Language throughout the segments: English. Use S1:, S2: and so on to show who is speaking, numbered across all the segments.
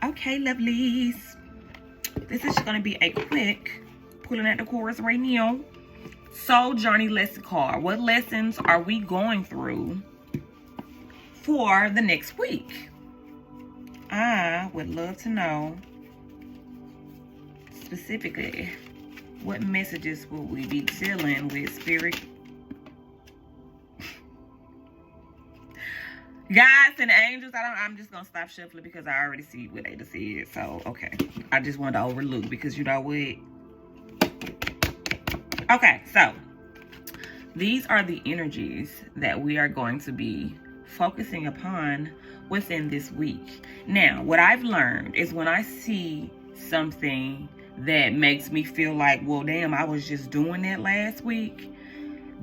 S1: Okay, lovelies. This is going to be a quick pulling at the chorus right now. Soul Journey lesson card. What lessons are we going through for the next week? I would love to know specifically what messages will we be dealing with, Spirit. Guys and angels, I'm just gonna stop shuffling because I already see what they just said. So okay, I just wanted to overlook because you know what. Okay, so these are the energies that we are going to be focusing upon within this week. Now, what I've learned is when I see something that makes me feel like, well, damn, I was just doing that last week,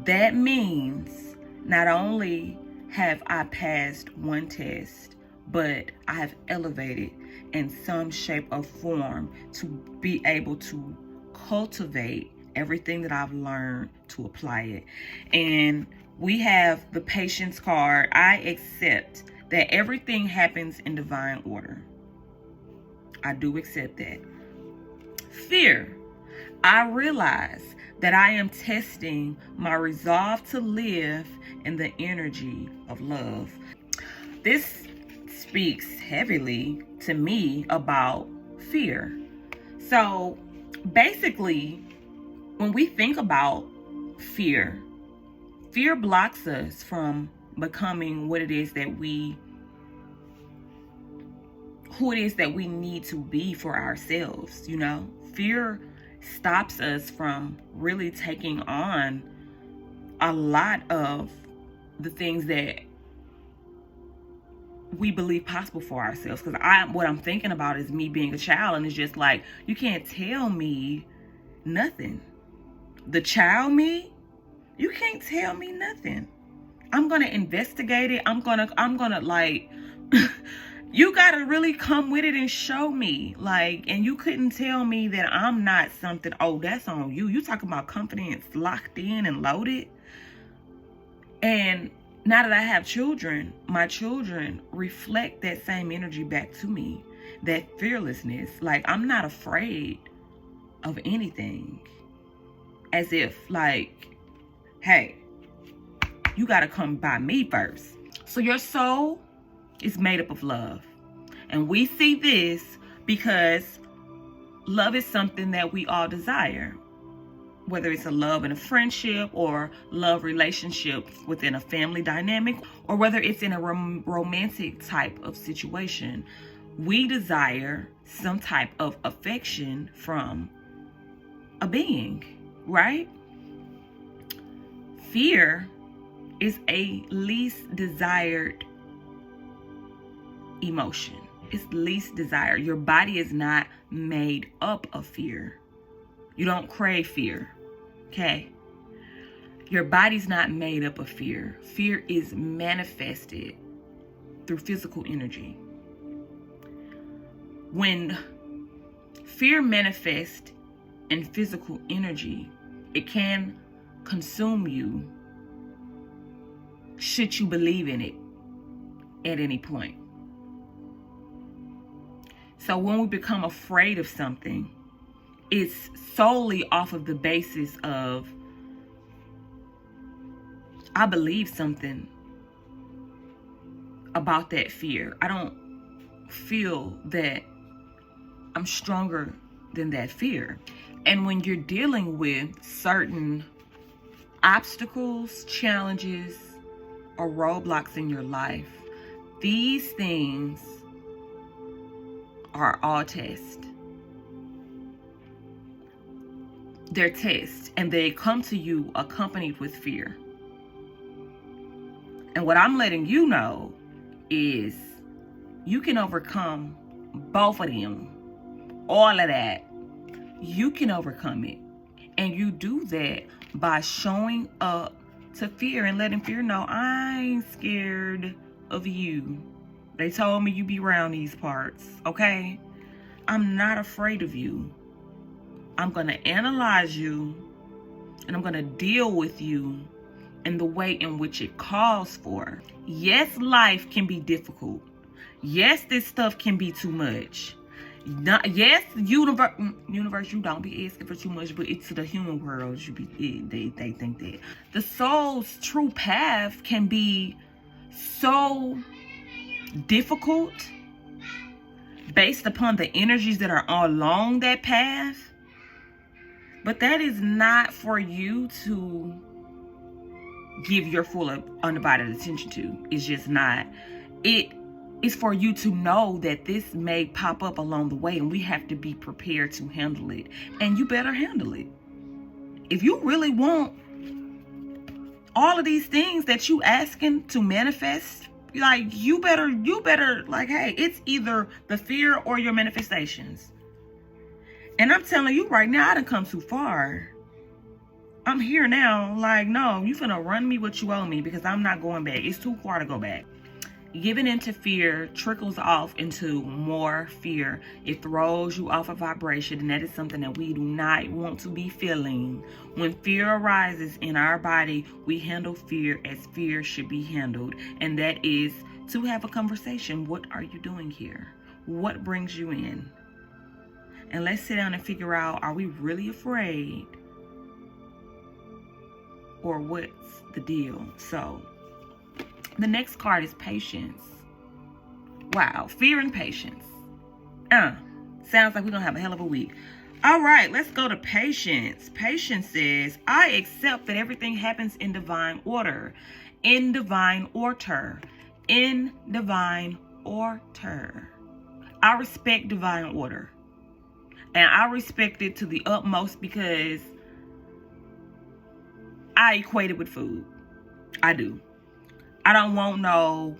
S1: that means not only have I passed one test, but I have elevated in some shape or form to be able to cultivate everything that I've learned to apply it. And we have the patience card. I accept that everything happens in divine order. I do accept that. Fear. I realize that I am testing my resolve to live in the energy of love. This speaks heavily to me about fear. So basically, when we think about fear, fear blocks us from becoming who it is that we need to be for ourselves, you know? Fear stops us from really taking on a lot of the things that we believe possible for ourselves. Because what I'm thinking about is me being a child, and it's just like, you can't tell me nothing. The child me, you can't tell me nothing. I'm gonna investigate it. I'm gonna like you gotta really come with it and show me. Like, and you couldn't tell me that I'm not something. Oh, that's on you. You talking about confidence locked in and loaded. And now that I have children, my children reflect that same energy back to me. That fearlessness. Like, I'm not afraid of anything. As if like, hey, you gotta come by me first. So your soul is made up of love. And we see this because love is something that we all desire. Whether it's a love in a friendship or love relationship within a family dynamic, or whether it's in a romantic type of situation, we desire some type of affection from a being, right? Fear is a least desired emotion. It's least desired. Your body is not made up of fear. You don't crave fear, okay? Your body's not made up of fear. Fear is manifested through physical energy. When fear manifests in physical energy, it can consume you should you believe in it at any point. So when we become afraid of something, it's solely off of the basis of, I believe something about that fear. I don't feel that I'm stronger than that fear. And when you're dealing with certain obstacles, challenges, or roadblocks in your life, these things are all tests. They're tests, and they come to you accompanied with fear. And what I'm letting you know is you can overcome both of them, all of that. You can overcome it. And you do that by showing up to fear and letting fear know, I ain't scared of you. They told me you be around these parts, okay? I'm not afraid of you. I'm going to analyze you, and I'm going to deal with you in the way in which it calls for. Yes, life can be difficult. Yes, this stuff can be too much. Yes, universe, you don't be asking for too much, but it's to the human world. They think that the soul's true path can be so difficult based upon the energies that are along that path. But that is not for you to give your full undivided attention to. It's just not. It is for you to know that this may pop up along the way, and we have to be prepared to handle it. And you better handle it. If you really want all of these things that you asking to manifest, like, you better, like, hey, it's either the fear or your manifestations. And I'm telling you right now, I done come too far. I'm here now. Like, no, you finna run me what you owe me, because I'm not going back. It's too far to go back. Giving into fear trickles off into more fear. It throws you off a vibration, and that is something that we do not want to be feeling. When fear arises in our body, we handle fear as fear should be handled, and that is to have a conversation. What are you doing here? What brings you in? And let's sit down and figure out, are we really afraid? Or what's the deal? So the next card is patience. Wow, fear and patience. Sounds like we're gonna have a hell of a week. All right, let's go to patience. Patience says, I accept that everything happens in divine order. In divine order. In divine order. I respect divine order. And I respect it to the utmost, because I equate it with food. I do. I don't want no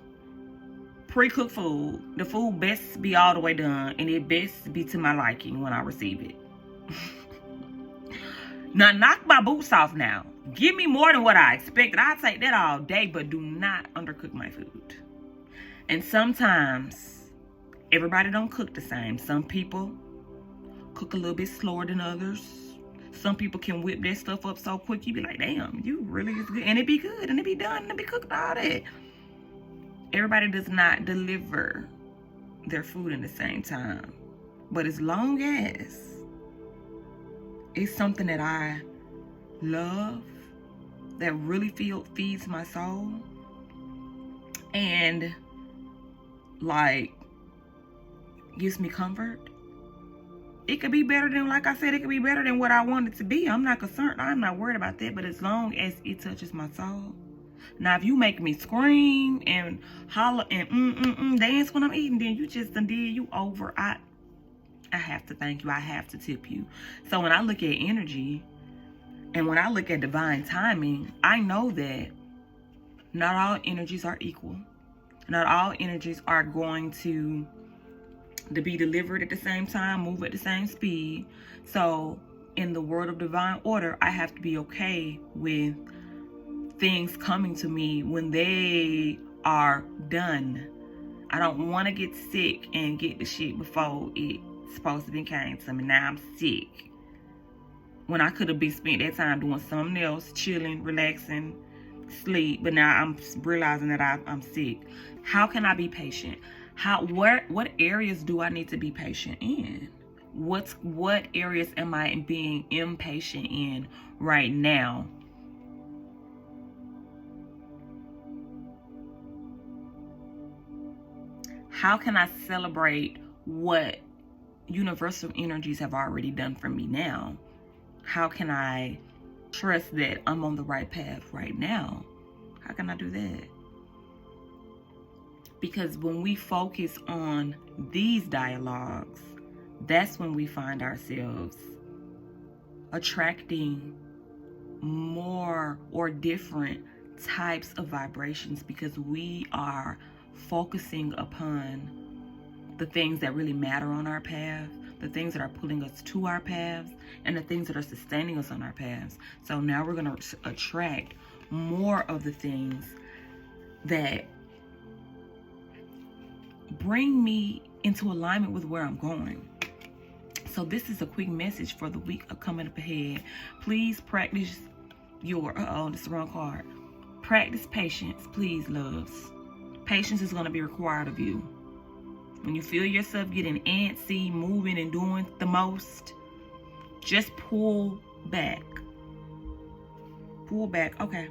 S1: pre-cooked food. The food best be all the way done, and it best be to my liking when I receive it. Now, knock my boots off now. Give me more than what I expected. I'll take that all day, but do not undercook my food. And sometimes, everybody don't cook the same. Some people cook a little bit slower than others. Some people can whip that stuff up so quick, you be like, damn, you really is good. And it be good, and it be done, and it be cooked, all that. Everybody does not deliver their food in the same time. But as long as it's something that I love, that really feeds my soul, and like gives me comfort, it could be better than, like I said, it could be better than what I want it to be. I'm not concerned. I'm not worried about that. But as long as it touches my soul. Now, if you make me scream and holler and dance when I'm eating, then you just done did you over. I have to thank you. I have to tip you. So when I look at energy and when I look at divine timing, I know that not all energies are equal. Not all energies are going to be delivered at the same time, move at the same speed. So in the world of divine order, I have to be okay with things coming to me when they are done. I don't want to get sick and get the shit before it's supposed to be came to me. Now I'm sick, when I could have been spent that time doing something else, chilling, relaxing, sleep. But now I'm realizing that I'm sick. How can I be patient? What areas do I need to be patient in? What areas am I being impatient in right now? How can I celebrate what universal energies have already done for me now? How can I trust that I'm on the right path right now? How can I do that? Because when we focus on these dialogues, that's when we find ourselves attracting more or different types of vibrations, because we are focusing upon the things that really matter on our path, the things that are pulling us to our paths, and the things that are sustaining us on our paths. So now we're going to attract more of the things that bring me into alignment with where I'm going. So this is a quick message for the week coming up ahead. Please practice your, this is the wrong card. Practice patience, please, loves. Patience is going to be required of you. When you feel yourself getting antsy, moving and doing the most, just pull back. Pull back. Okay.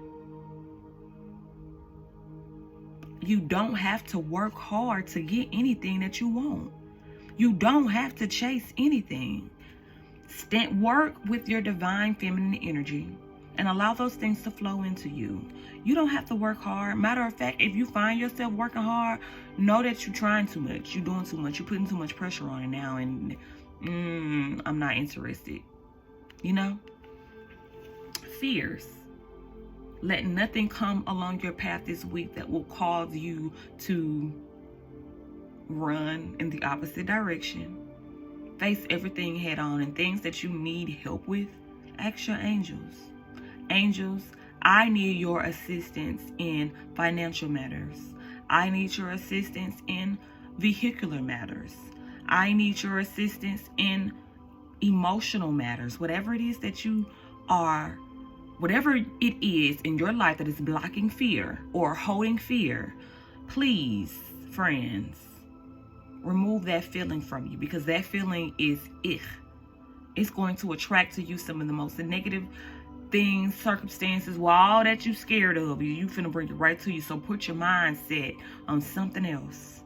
S1: You don't have to work hard to get anything that you want. You don't have to chase anything. Work with your divine feminine energy and allow those things to flow into you. You don't have to work hard. Matter of fact, if you find yourself working hard, know that you're trying too much. You're doing too much. You're putting too much pressure on it now. And I'm not interested. You know? Fears. Let nothing come along your path this week that will cause you to run in the opposite direction. Face everything head on, and things that you need help with, ask your angels. Angels, I need your assistance in financial matters. I need your assistance in vehicular matters. I need your assistance in emotional matters. Whatever it is that you are, whatever it is in your life that is blocking fear or holding fear, please, friends, remove that feeling from you, because that feeling is ich. It's going to attract to you some of the most negative things, circumstances, all that you scared of. You finna bring it right to you. So put your mindset on something else.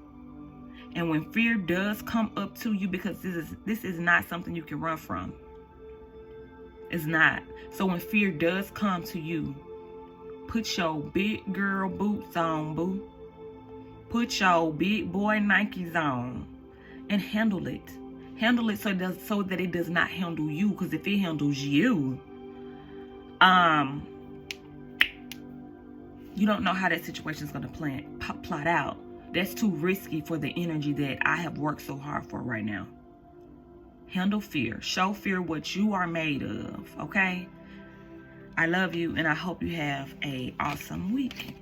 S1: And when fear does come up to you, because this is not something you can run from. It's not. So when fear does come to you, put your big girl boots on, boo. Put your big boy Nikes on and handle it. Handle it so that it does not handle you. Because if it handles you, you don't know how that situation is going to plot out. That's too risky for the energy that I have worked so hard for right now. Handle fear. Show fear what you are made of. Okay? I love you, and I hope you have an awesome week.